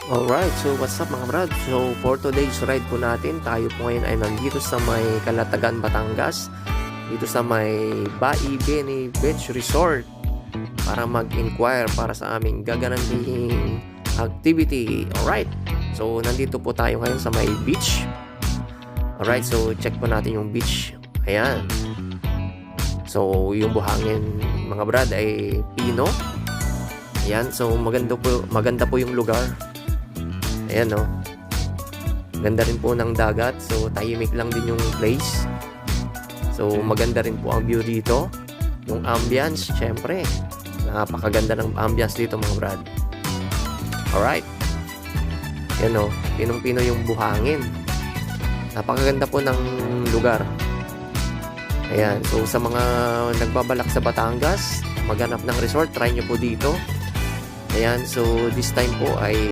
Alright, so what's up mga brad? So for today's ride po natin, tayo po ngayon ay nandito sa may Calatagan, Batangas, dito sa may Baibeni Beach Resort para mag-inquire para sa aming gaganaping activity. Alright, so nandito po tayo ngayon sa may beach. Alright, so check po natin yung beach. Ayan. So yung buhangin mga brad ay pino. Ayan, so maganda po yung lugar. Ayan no. Ganda rin po ng dagat. So tahimik lang din yung place. So maganda rin po ang view dito. Yung ambience, syempre. Napakaganda ng ambience dito mga brad. Alright. Ayan no. Pinong-pino yung buhangin. Napakaganda po ng lugar. Ayan. So sa mga nagbabalak sa Batangas, maghanap ng resort, try nyo po dito. Ayan. So this time po ay